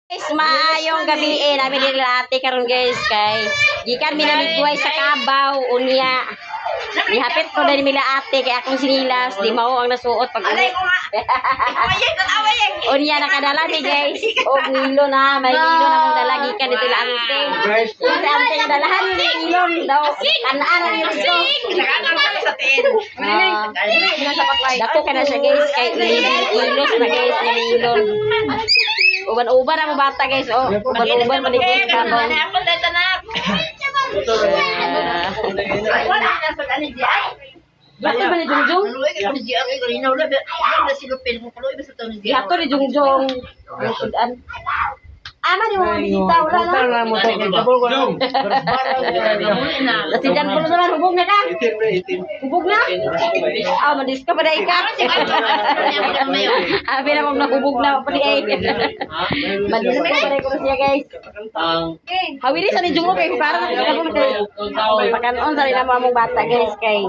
Guys, maayong gabi namin nila ate karon guys kay gikan mi namigway sa Kabaw unya. Nihapit ko din nila ate kay akong sinilas di mao ang nasuot pag uwi. Unya nakadala mi guys og nilo na may nilo na mong dala gikan dito la ante. Ate ante nga dalahan ni nilon daw kanaan ni dito. Dako kana siya guys kay 11 kilos na guys ni nilon. Uban-uban ang bata guys, oh. Uban-uban maligos ka ba? Bakit ba ni Jungjong? Yato ni Jungjong. Ama ni mga bisita, wala na. Lasidan po naman, hubog na ka? Hubog na? Ah, madis ka pa na ikat. Abi na mong nakubog na pa di ay. Madis ka pa na ko siya guys. Hawiri sa ni Jungo kay para nakakabog kay. Pakanon sa rin ang mong bata guys kay.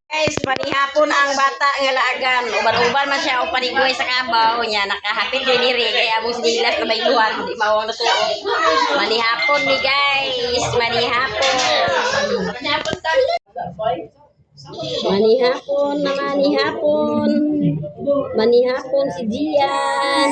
Guys, panihapon ang bata nga laagan. Uban-uban man siya o panigway sa Kabaw niya. Nakahapit din diri kay abos nilas na may luwan. Di mawang natuo. Manihapon ni guys. Manihapon. Manihapon na manihapon. Manihapon si Gian.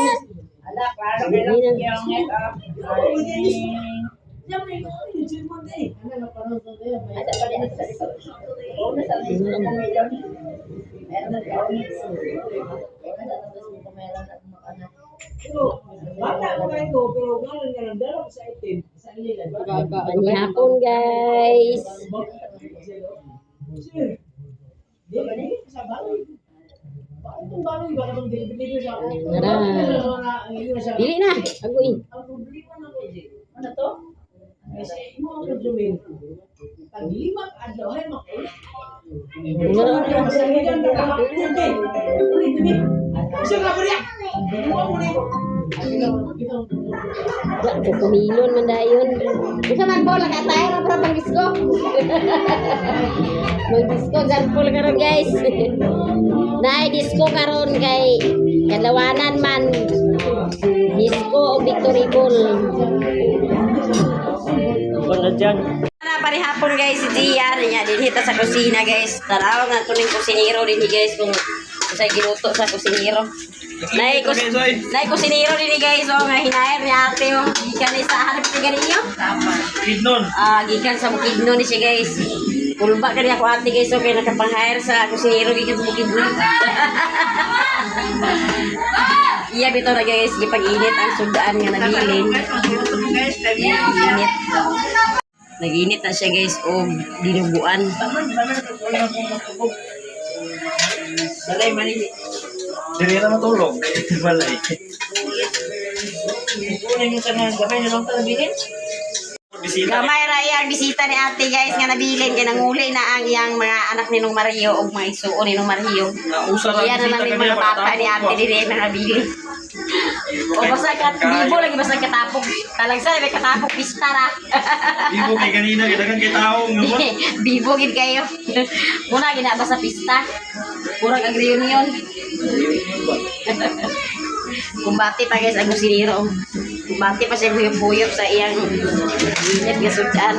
Manihapon guys. Dili na, agoy. Ano to? Paglimak adlaw ay makulit. Kumilon man dayon. Isa man po nakatay ra para pang-disco. Mag-disco garpol karon guys. Nay disco karon kay kadlawanan man. Disco o Victory Ball. Wala dyan. Parihapon guys, si Gian niya din hita sa kusina guys. Taraw nga tuning kusinero din guys kung sa giluto sa kusinero. Nay kusinero din guys oh nga hinayer ni ate oh. Gikan ni sa hanap si ganinyo. Kidnon. Gikan sa Bukidnon ni siya guys. Kulba kani ako ate guys oh kay nakapang-hire sa kusinero gikan sa Bukidnon. Iya bito na guys, gipag-init ang sudaan nga nabilin. Init. Nag-init na siya guys o dinuguan. Balay mali. Dili na matulog. Balay. Kunin mo sana gamay na lang ta nabilin. Gamay ra iyang bisita ni ate guys nga nabilin kay nanguli na ang iyang mga anak ni Nung Mario ug mga isuo ni Nung Mario. Iya na lang yung mga bata ni ate dire na nabilin. O basta bibo lagi basta katapok. Talagsa may katapok pista ra. Bibo kay kanina kidagan kay taong no. Bibo gid kayo. Muna gina basta pista. Kurang ag reunion. Kumbati pa guys ang kusinero. Kumbati pa siya buyop sa iyang init nga sudan.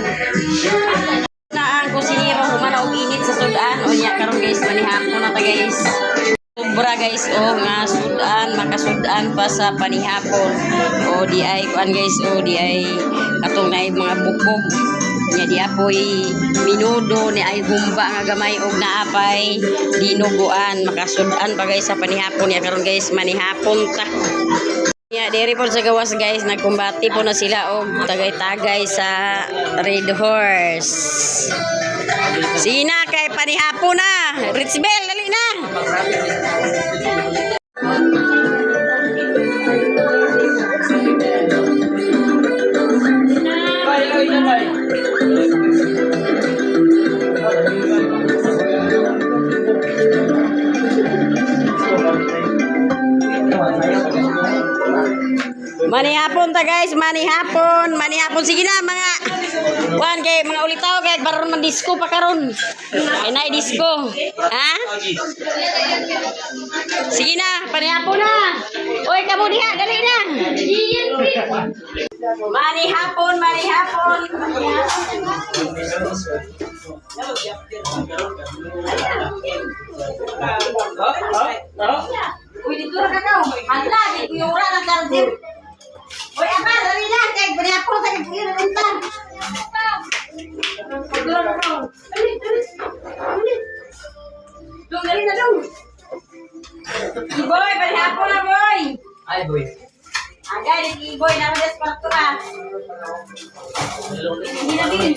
Na ang kusinero humana og init sa sudan. O nya karon guys manihapon na ta guys. Sobra guys oh nga sudan makasudan pa sa panihapon. O di ay kuan guys o di ay katong naay mga bukbog. Nya di apoy minudo ni ay humba nga gamay og naapay dinuguan makasudan pa guys sa panihapon ya karon guys manihapon ta. Ya diri po sa gawas guys nagkumbati po na sila og tagay-tagay sa Red Horse. Sina kay panihapon na. Richbel dali na. Manihapon ta guys, manihapon. Sige na mga kuan kay mga ulitaw kay baron man disco pa karon. Ay na disco. Ha? Sige na, manihapon na. Oy kamo diha, dali na. Manihapon. Uy, dito na kakaw. Handa, di ko yung ura ng kardir. Uy, apa, dali na. Kaya, bari ako sa kagpili na rintan. Dito na kakaw. Dali. Dali na, dong. Boy, bari ako na, boy. Ay, boy. Agay, di boy, naman des partura. Hindi na din.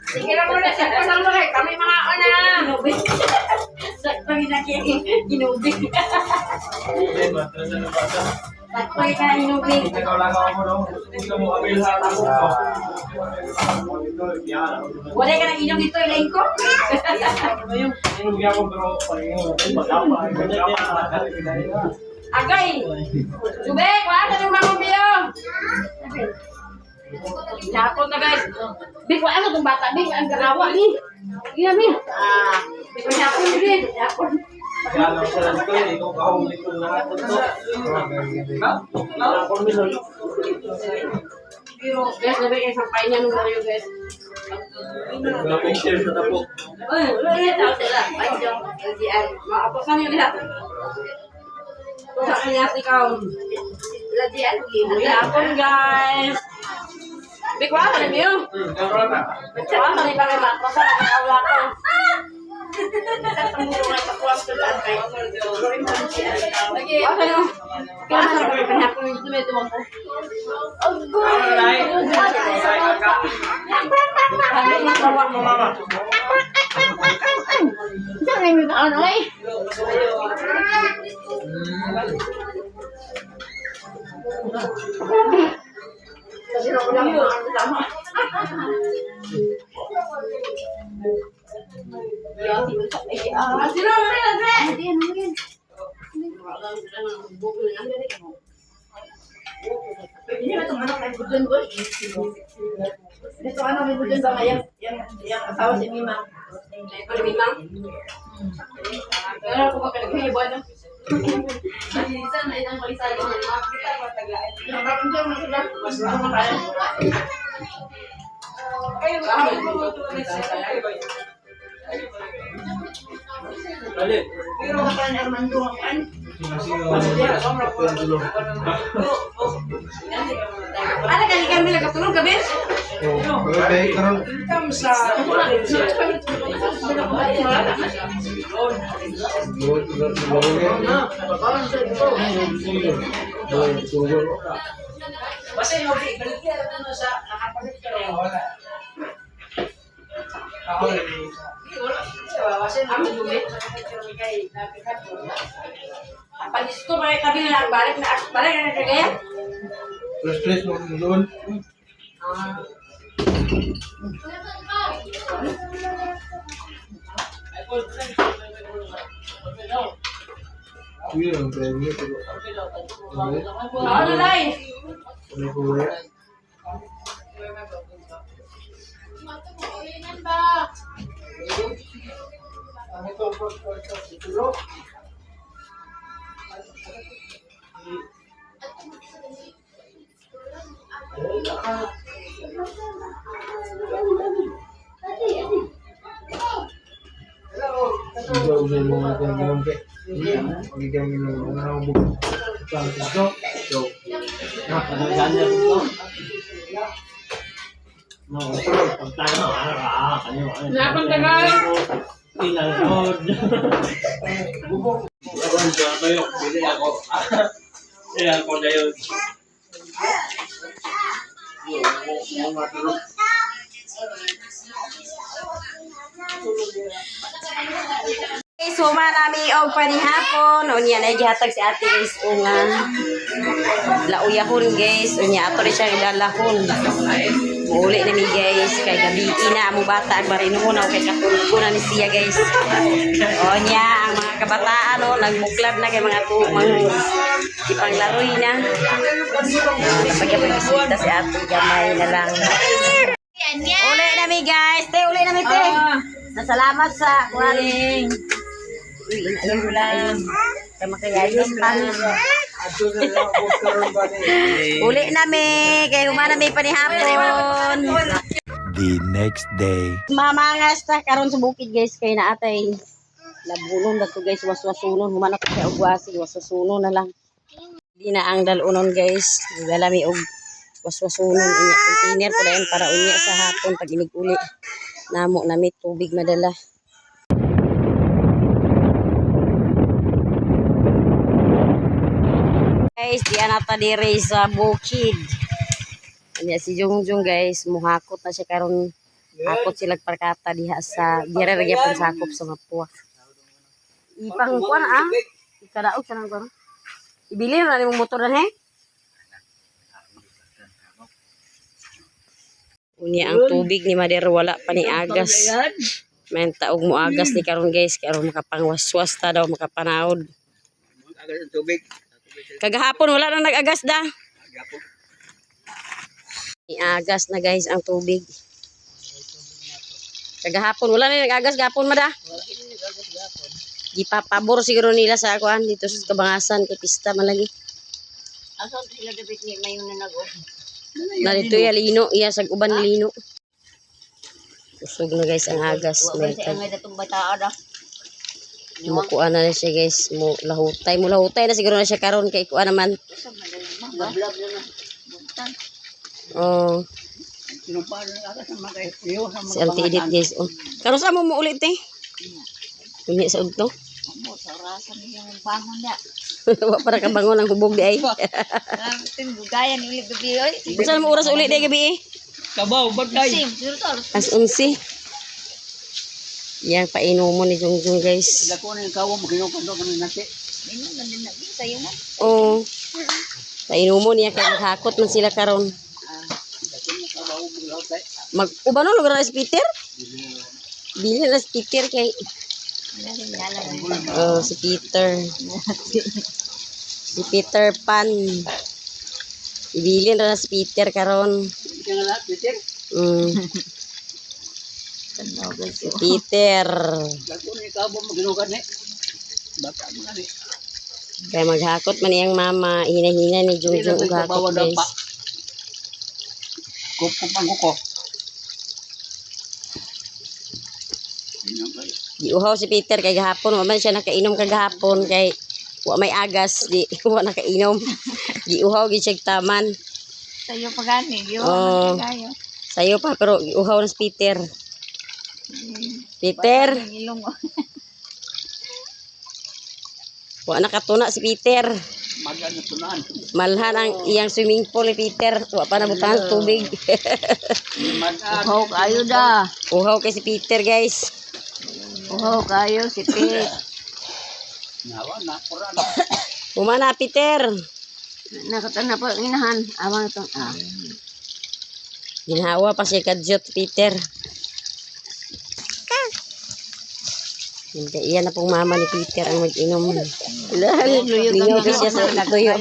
Sige na muna, siya ko sa mga kami mga ana. Sakto inubig. Sakto ka inubig. Ikaw lang ako no. Hindi ka mo abil sa ako. Wala ka nang inom dito, ilayin ko. Agay! Subek, wala ka ng mga biyo. Napon na guys. Bik, wala ka itong bata. Bik, ang garawa ni. Iya, Mi. Bik, napon ni Bik. Napon. Kaya lang sa ko, ikaw kahong dito lahat ito. Pero, guys, sabi kayo sampay niya nung kayo, guys. Share sa tapo. Uy, ulit tao sila. Ay, dyan. LGR. Maapasan niyo lahat. Kung sa kanya ikaw. LGR. Napon, guys. Bik, wala ka na biyo. Wala ka na ibang maapasan. Nakakawala ko. Lagi, ano? Kaya sa pagpapahapon yung dito mo ko. Jangan minta ano eh. Kasi ako lang sama. Ito ano may budyon ba yang asawa si Mima. Ano Mima? Pero ko ba kanang buwan no? Isa na itang palisa ko makita pataglaan. Yung bakit diyan mo sila? Mas ano kaya? Kayo Dali. pero ka pa Armando kan? Ano kali kami nagkatulog gabi? Okay, karon. Kam sa Basta yung balik ano sa nakapalit ka rin. Ako rin. Kasi namin bumit kay napikat ko. Panis ko ba kami na balik na kagaya? Stress mo doon. Iya, kayaknya itu. Ano lai? Ini gue. Udah mau ngajarin minum kek. Lagi jam minum mau buka. Nah, ada janda tuh. Mau pagtayo na kanyo. Napang tagal. Tinalod. Bubok. Ako kayo, bili ako. Kaya ako dayo. Yung matulog. Suma nami og panihapon unya na gihatag si ate guys nga lauyahon guys unya ato rin siya idalahon uli na mi guys kay gabi na mo bata ag barino mo na kay katulog ko na ni siya guys unya ang mga kabataan nagmuklab na kay mga Ipanglaroy na. Napagkapag-bisita si ate, gamay na lang. Uli na mi guys. Uli na mi te. Nasalamat sa kuwaring. Ayun lang. Kaya makayayos pa. Uli na mi. Kaya humana mi panihapon. The next day. Mamangas ta karon sa bukid guys kay na atay labulon na to guys waswasunon humana ko kay ugwasi waswasunon na lang. Di na ang dalunon guys. Dala mi og waswasunon unya container ko dayon para unya sa hapon pag inig-uli. Namo na mi tubig madala. Guys, di anata dire sa bukid. Anya si Jungjung guys, muhakot na siya karon. Hakot sila parkata diha sa dire ra gyapon sakop sa Mapua. Ipang kuan ikadaog sa nang karon. Ibili na ni motor dan he. Unya ang tubig ni Mader wala pa ni agas. May taog mo agas ni karon guys, karon makapangwaswas ta daw makapanahod. Agas ang tubig. Kagahapon wala nang nag-agas da. Iagas na guys ang tubig. Kagahapon wala na nag-agas gapon mada. Gipapabor siguro nila sa akuan dito sa Kabangasan kay pista man lagi. Aso sila dapat ni mayon na nag-o. Na dito ya lino, iya sag uban ni lino. Usog na guys ang agas. May datong bataa da. Mukuan na siya guys, mo lahutay na siguro na siya karon kay kuan naman. Oh. Si Auntie Edith guys. Oh. Karon sa mo ulit eh. Unya sa udto. Mo sa rasan yung bangon niya. Wa para ka bangon ang hubog di ay. Tin bugayan ni ulit gabi oy. Unsa mo oras ulit di gabi eh? Kabaw, bagay. Sim, sure to. As 11. Yan painomon ni Jungjung guys. Dako na yung kawo, makinupan doon kami nati. Minum na din na tayo mo. Oh. Painomon niya kay maghakot man sila karon. Mag-ubano lugar na si Peter? Bilhin na si Peter kay oh, si Peter. Si Peter Pan. Ibilin na si Peter karon. Si Peter. Dako na yung kawo, makinupan eh. Baka mga ni. Kaya maghakot man iyang mama. Hina-hina ni Jungjung ug hakot guys. Kupang kuko. Giuhaw si Peter kay gahapon wa man siya nakainom kagahapon kay wa may agas di wa nakainom. Giuhaw gi siya taman. Tayo pagani, yo. Oh. Tayo. Sayo pa pero giuhaw na si Peter. Peter, Ilong. wa nakatuna si Peter. Magan na tunaan. Malhan ang iyang swimming pool ni Peter. Wa pa nabutangan sa tubig. Uhaw kayo da. Uhaw kay si Peter guys. Uhaw kayo si Pete. Nawa na, kuran. Humana Peter. Nakatana pa inahan. Awang itong Ginhawa pa siya kadyot Peter. Hindi, iyan na pong mama ni Peter ang mag-inom. Lingaw kasi siya sa tuyo.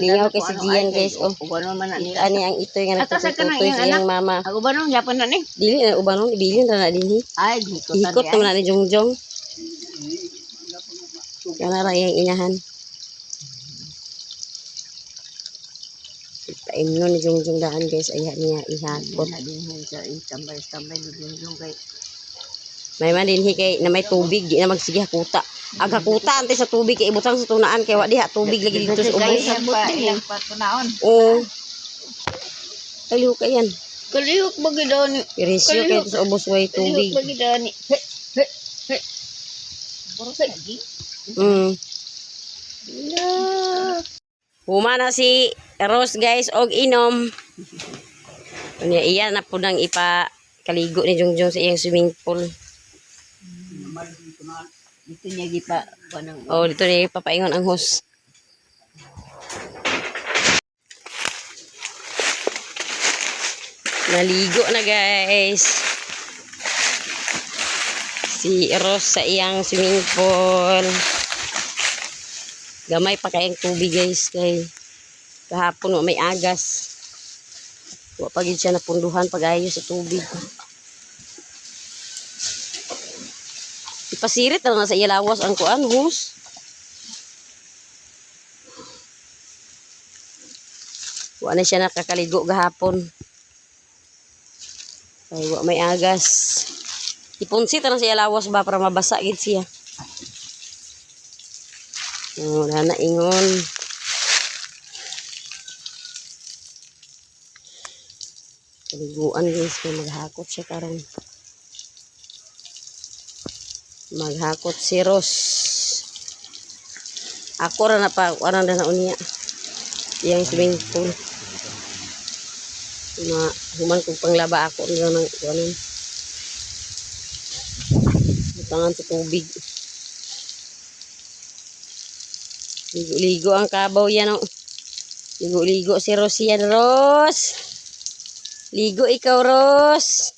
Lingaw kasi diyan guys. Oh, Ubano man na nila. ani ang itoy nga nagtutoy sa iyang mama. Ako ba nung Japan na ni? Dili na ubanon, ibilin na dinhi. Ay, hikotan Ikot naman na ni Jungjung. Yan na iyang inahan. Paimno ni Jungjung daan guys, ayaw niya ihakot. Nadinhin sa tambay-tambay ni yung kay May man dinhi kay na may tubig, di na magsige hakuta. Ang hakuta ante sa tubig kay ibutang sa tunaan kay wa diha tubig lagi dito sa ubos. ilang patunaon. Oo. Aliw ka yan. Kalihok bagi daw ni. Pirisyo kay sa ubos way tubig. Kalihok bagi daw ni. He. Puro sa lagi. Humana si Rose guys og inom. Unya iya na pud nang ipakaligo ni Jungjung sa iyang swimming pool. Dito niya gipa panang Oh, dito ni papaingon ang host. Naligo na guys. Si Rose sa iyang swimming pool. Gamay pa kayang tubig guys kay kahapon wa may agas. Wa pa gid siya napunduhan pag-ayo sa tubig. Ipasirit na sa iya lawas ang kuan hus. Wa na siya nakakaligo gahapon. Ay wa may agas. Ipunsit na sa iya lawas ba para mabasa gid siya. Wala na ingon. Kaliguan guys, kaya maghakot siya karon. Maghakot si Ros. Ako ra na pa, wala na unya. Yang swimming pool. Human kong panglaba ako nila ng kanon. Butangan sa tubig. Ligo-ligo ang kabaw yan, oh. Ligo-ligo si Ros yan, Ros. Ligo ikaw, Ros.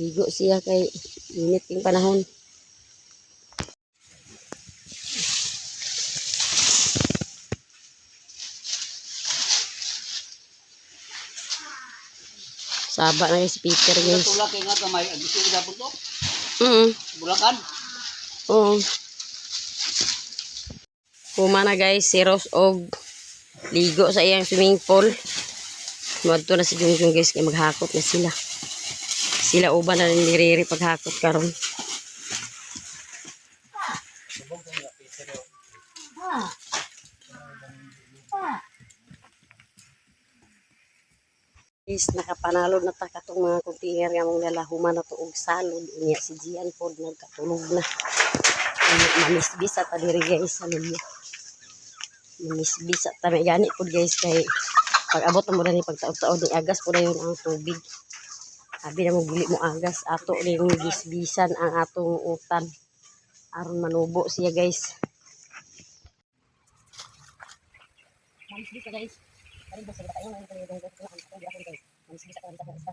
Ligo siya kay init yung panahon. Saba na si Peter, guys. Tulak kay nga kamay ag gusto ida puto. Bulakan. Oo. Humana guys, si Ros og ligo sa iyang swimming pool. Madto na si Jungjung guys kay maghakot na sila. Sila uban na niriri paghakot karon. Guys, nakapanalo na ta katong mga container nga mong lalahuman na to og salod. Unya si Gian pod nagkatulog na. Mamisbisa ta diri guys sa luyo. Mamisbisa ta may gani pod guys kay pag abot na mo na ni pagtaod-taod ni agas po na yun ang tubig. Sabi na mo buli mo agas ato ning gisbisan ang atong utan aron manubo siya guys. Mamisbisa guys. Karon ba sa tayo nang tayo guys. Mamisbisa ka lang ta.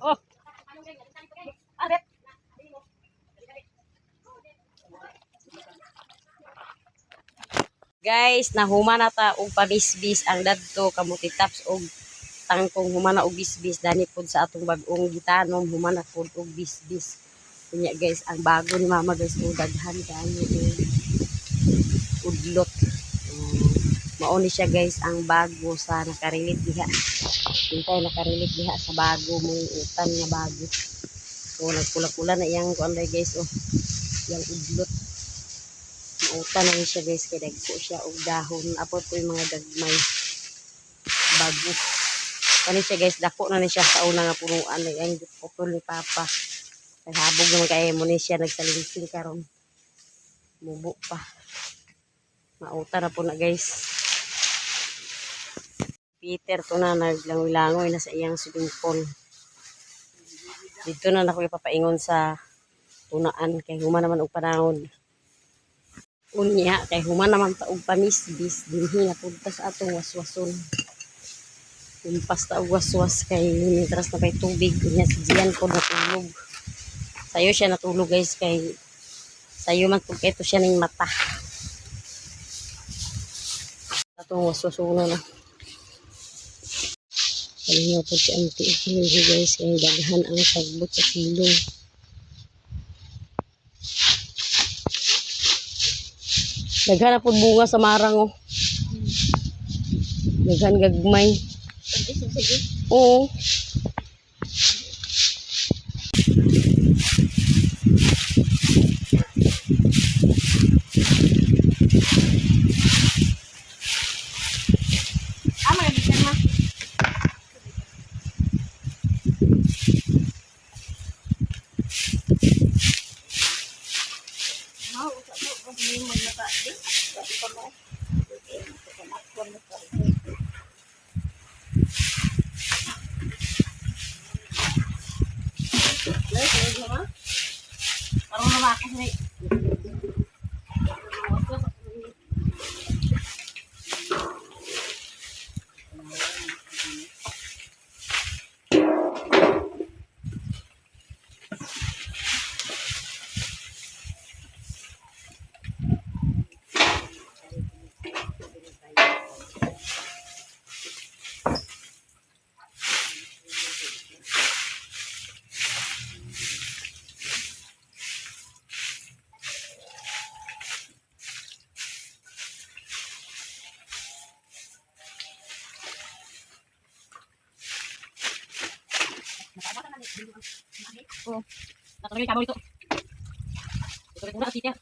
Oh. Guys, nahuma na ta og pabisbis ang dadto kamuti taps og tangkong humana og bisbis dani pod sa atong bag-ong gitanom humana pod og bisbis. Kunya guys, ang bago ni mama guys, daghan kaayo udlot. Mao ni siya guys ang bago sa nakarilit diha. Hintay nakarilit diha sa bago mong utan nga bago. So nagpula-pula na iyang kuan guys yang udlot. Mautan na ni siya guys kay dagko siya og dahon. Apo to yung mga gagmay bago. Kani siya guys, dako na ni siya sa una nga punuan ang putol ni papa. Naghabog naman kay mo ni siya nagsalingsing karon. Mubo pa. Mauta na po na guys. Peter to na naglangoy-langoy na sa iyang swimming pool. Dito na ako ipapaingon sa tunaan kay human naman og panahon. Unya kay human naman ta og pamisbis dinhi na pud ta sa atong waswason. Kumpas ta og waswas kay mitras na kay tubig unya si Gian po natulog. Sayo siya natulog guys kay sayo man pud ito siya ning mata. Atong waswasuna na. Kaya po si auntie hindi guys kay daghan ang sagbot sa silong. Daghan na po bunga sa marang Daghan gagmay. Sige. Oo. Magabitan ma. Parang namakas na oh, nakalagay kamo ito. Ito rin muna kasi niya.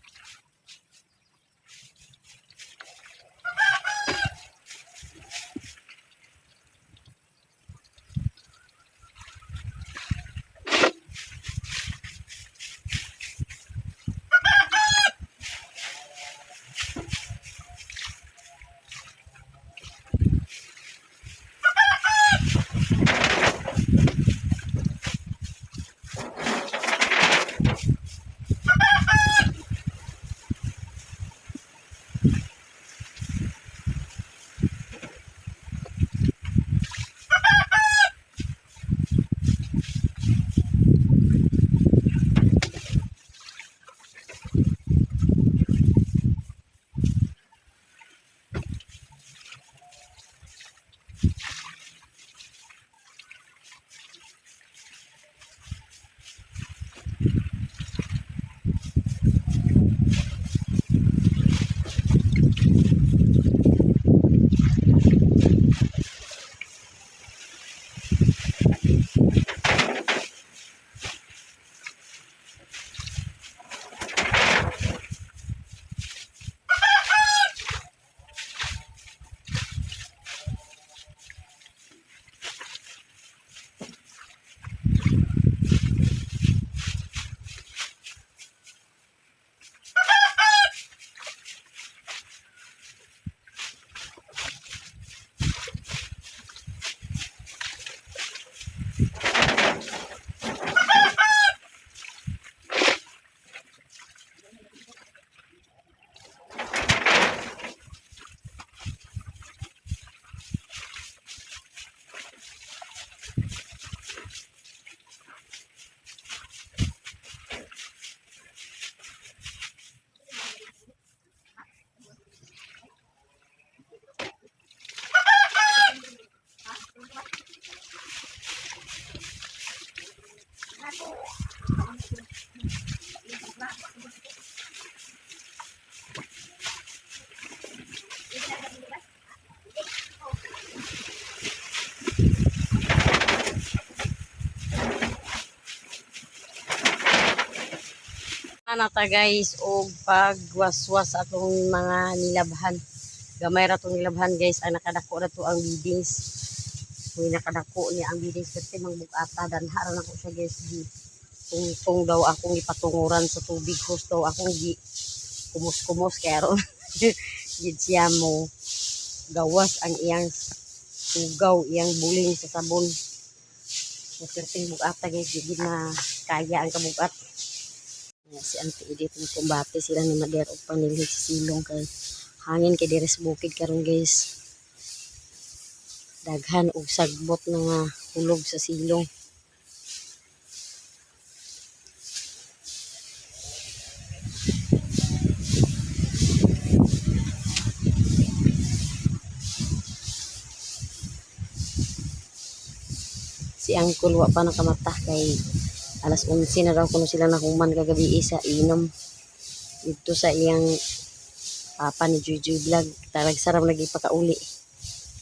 Nata guys o pagwaswas atong mga nilabhan. Gamay ra tong nilabhan guys ay nakadako na to ang bidings. Kung nakadako niya ang bidings kasi mangbugata danharan ako siya guys di tungtong daw akong ipatunguran sa tubig gusto akong gi kumus-kumus kaya ron gid siya mo gawas ang iyang sugaw iyang buling sa sabon. Certain bugata guys di na kaya ang kabugat. Si Auntie Edith ng kumbate sila ni Mader o panilhig sa silong kay hangin kay deres bukid karon guys. Daghan og sagbot na nga hulog sa silong. Si Angkol wa pa nakamata kay alas 11 na daw kuno sila nahuman kagabi sa inom dito sa iyang papa ni Juju Vlog. Tarag sarap lagi pakauli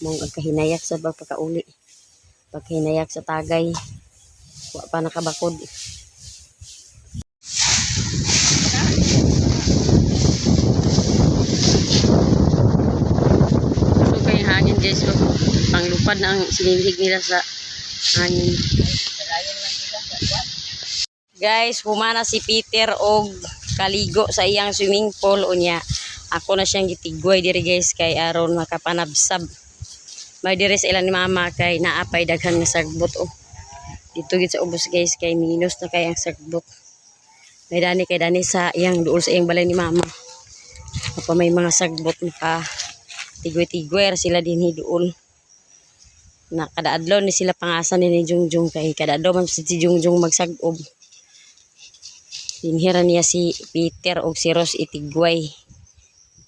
mong agkahinayak sa pagpakauli pagkahinayak sa tagay wa pa nakabakod. So kay hangin guys so, panglupad na ang sinilhig nila sa hangin. Guys, humana si Peter og kaligo sa iyang swimming pool unya. Ako na siyang gitigway diri guys kay aron makapanabsab. May diri sa ilan ni mama kay naapay daghan nga sagbot oh. Dito gid sa ubos guys kay minus na kay ang sagbot. May dani kay dani sa iyang duol sa iyang balay ni mama. Apa may mga sagbot naka tigway-tigway sila dinhi duol. Na kada adlaw ni sila pangasan ni Jungjung kay kada adlaw man si Jungjung magsag-ob. Dinhira niya si Peter o si Rose itigway.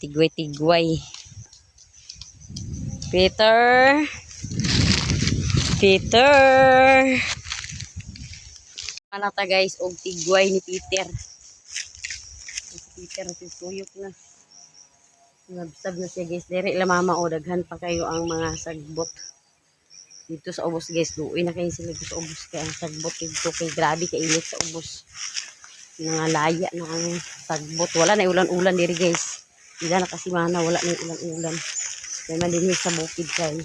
Tigway-tigway. Peter. Ano ta guys og tigway ni Peter. Si Peter tuyok na. Nabsab na siya guys. Dere la mama o daghan pa kayo ang mga sagbot. Dito sa ubos guys. Luoy na kayo sila dito sa ubos kaya ang sagbot dito kay grabe kainit sa ubos. Nga laya na ang sagbot. Wala na ulan-ulan diri guys. Ila na kasi mana wala na ulan-ulan. Kaya man din sa bukid kay.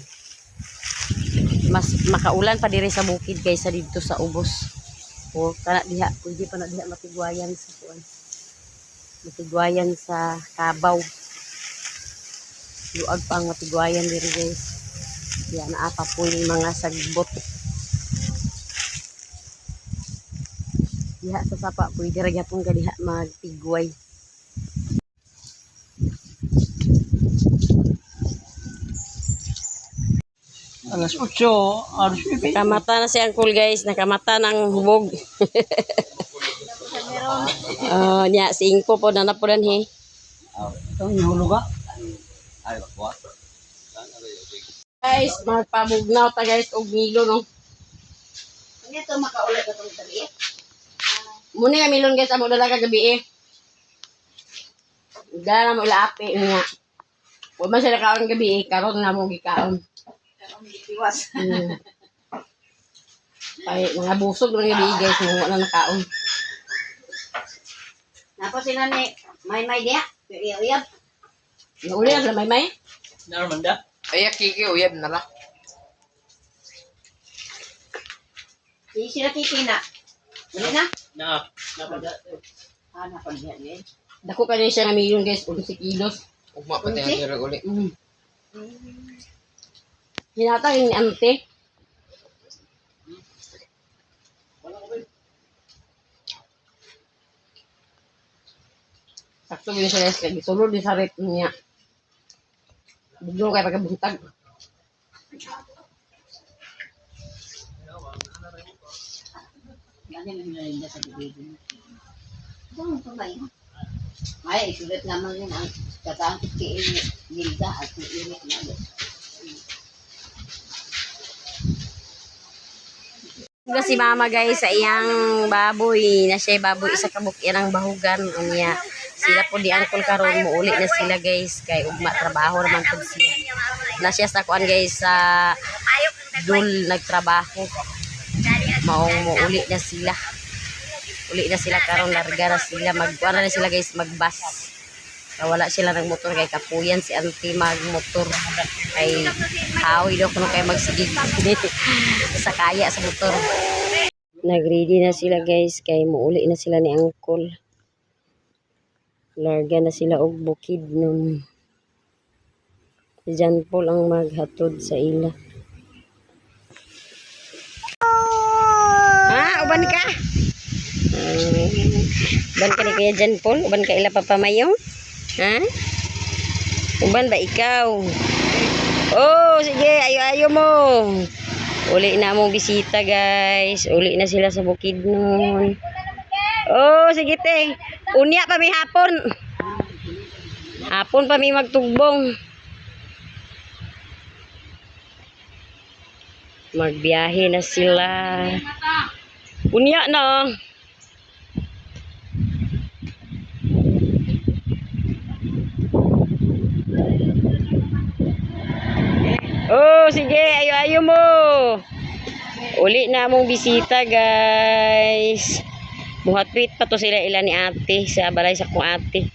Mas makaulan pa diri sa bukid guys sa dito sa ubos. O kana diha, pwede pa na diha matigwayan sa kuan. Matigwayan sa Kabaw. Luag pa ang matigwayan diri guys. Diya na apa po yung mga sagbot. Diha sa sapa pwede ra gyapon ka diha magtigway. Alas 8, alas 9. Nakamata na si Uncle guys, nakamata ng hubog. Nya si Ingko po na po he. Ito yung ka? Guys, magpamugnaw ta guys og milo no. Ano ito makaulit atong tabi? Muna nga milon guys amo dala kagabi eh. Dala mo ila api nga. Wa man siya nakaon gabi eh, karon na mo gikaon. Karon gipiwas. Ay mga busog lang gabi guys, mo na nakaon. Napa sila ni may dia? Uyab. Uyab la may. Naman da? Ay, kiki, uyab na lang. Di sila titina. Dili na? Napada. Napadya ni. Dako kani siya nga milyon guys, 11 kilos. Ugma pa tayo nila uli. Hinatag ni ante. Sakto yun siya guys, kaya sulod din sa rep niya. Buglo kaya pagkabuntag. Ganyan lang nila sa bibig. Saan ito ba yun? Ay, isulit naman yun ang katangkit kay Gilda at iinit na doon. Ito si mama guys sa iyang baboy na siya baboy isa kabuk irang bahugan unya sila po di angkol karon mo uli na sila guys kay ugma trabaho naman pud sila na siya sa kuan guys sa dul nagtrabaho maong mo uli na sila Uli na sila karon, larga na sila, magkuha na sila guys, magbus. Wala sila ng motor kay kapuyan si auntie magmotor. Kay hawi daw kuno kay magsigig sa kaya sa motor. Nagready na sila guys kay muuli na sila ni Uncle. Larga na sila og bukid nun. Si John Paul ang maghatod sa ila. Uban ka? Uban ka ni Kuya John Paul? Uban ka ila papamayo? Ha? Uban ba ikaw? Oh, sige, ayo-ayo mo. Uli na mong bisita, guys. Uli na sila sa bukid nun. Oh, sige te. Unya pa may hapon. Hapon pa may magtugbong. Magbiyahe na sila. Unya na. Oh, sige, ayo-ayo mo. Uli na mong bisita, guys. Buhatwit pa to sila ila ni ate sa balay sa kong ate.